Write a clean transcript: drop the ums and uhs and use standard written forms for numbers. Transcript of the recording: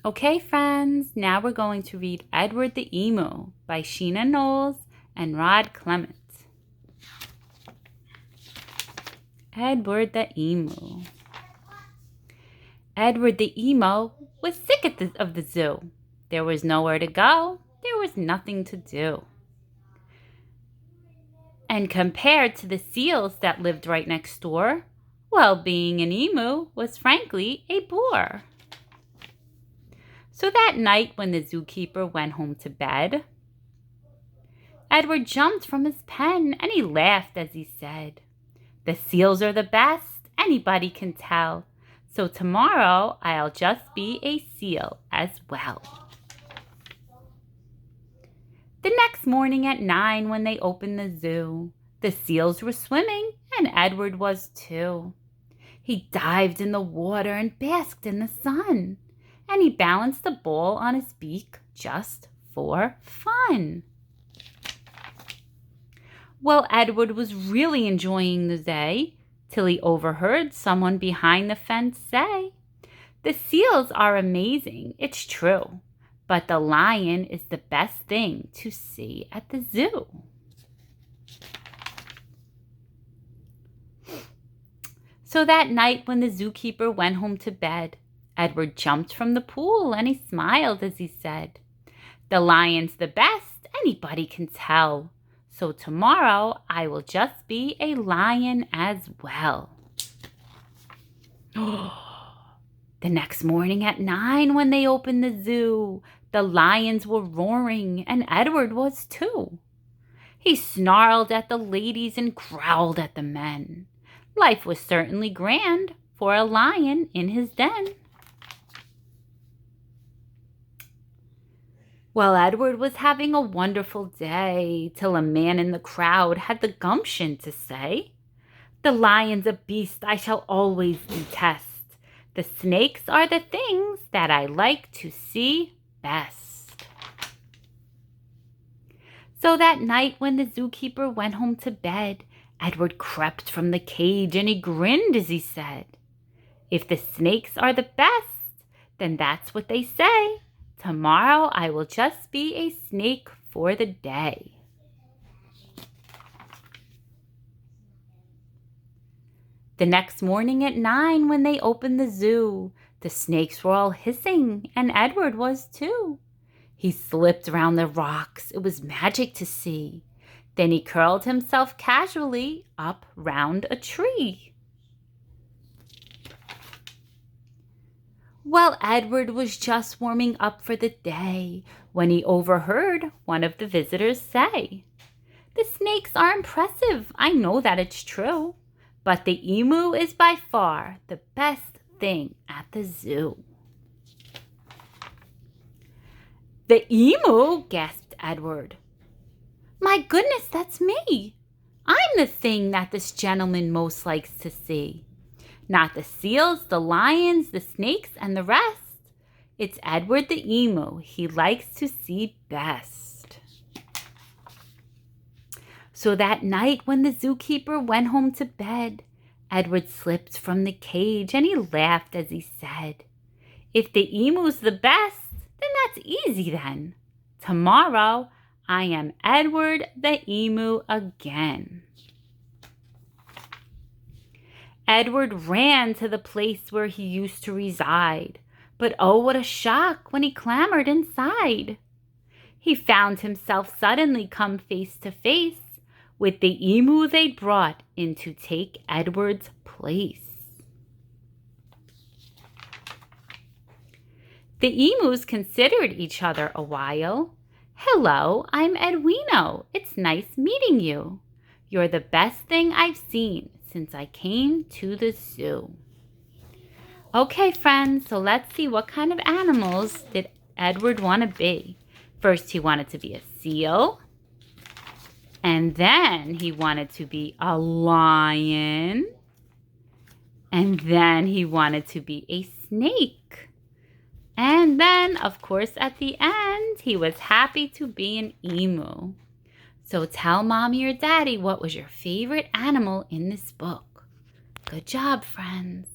Okay, friends, now we're going to read Edward the Emu by Sheena Knowles and Rod Clement. Edward the Emu. Edward the Emu was sick of the zoo. There was nowhere to go. There was nothing to do. And compared to the seals that lived right next door, well, being an emu was frankly a bore. So that night when the zookeeper went home to bed, Edward jumped from his pen and he laughed as he said, "The seals are the best, anybody can tell. So tomorrow I'll just be a seal as well." The next morning at 9 when they opened the zoo, the seals were swimming and Edward was too. He dived in the water and basked in the sun, and he balanced the ball on his beak just for fun. Well, Edward was really enjoying the day till he overheard someone behind the fence say, "The seals are amazing, it's true, but the lion is the best thing to see at the zoo." So that night when the zookeeper went home to bed, Edward jumped from the pool and he smiled as he said, "The lion's the best, anybody can tell. So tomorrow I will just be a lion as well." The next morning at 9 when they opened the zoo, the lions were roaring and Edward was too. He snarled at the ladies and growled at the men. Life was certainly grand for a lion in his den. Well, Edward was having a wonderful day till a man in the crowd had the gumption to say, "The lion's a beast I shall always detest. The snakes are the things that I like to see best." So that night when the zookeeper went home to bed, Edward crept from the cage and he grinned as he said, "If the snakes are the best, then that's what they say. Tomorrow I will just be a snake for the day." The next morning at 9 when they opened the zoo, the snakes were all hissing and Edward was too. He slipped around the rocks. It was magic to see. Then he curled himself casually up round a tree. Well, Edward was just warming up for the day when he overheard one of the visitors say, "The snakes are impressive, I know that it's true, but the emu is by far the best thing at the zoo." "The emu?" gasped Edward. "My goodness, that's me. I'm the thing that this gentleman most likes to see. Not the seals, the lions, the snakes, and the rest. It's Edward the emu he likes to see best." So that night when the zookeeper went home to bed, Edward slipped from the cage and he laughed as he said, "If the emu's the best, then that's easy then. Tomorrow I am Edward the emu again." Edward ran to the place where he used to reside, but oh, what a shock when he clambered inside. He found himself suddenly come face to face with the emu they'd brought in to take Edward's place. The emus considered each other a while. "Hello, I'm Edwino. It's nice meeting you. You're the best thing I've seen since I came to the zoo." Okay, friends, so let's see what kind of animals did Edward want to be. First, he wanted to be a seal. And then he wanted to be a lion. And then he wanted to be a snake. And then, of course, at the end, he was happy to be an emu. So tell mommy or daddy what was your favorite animal in this book. Good job, friends.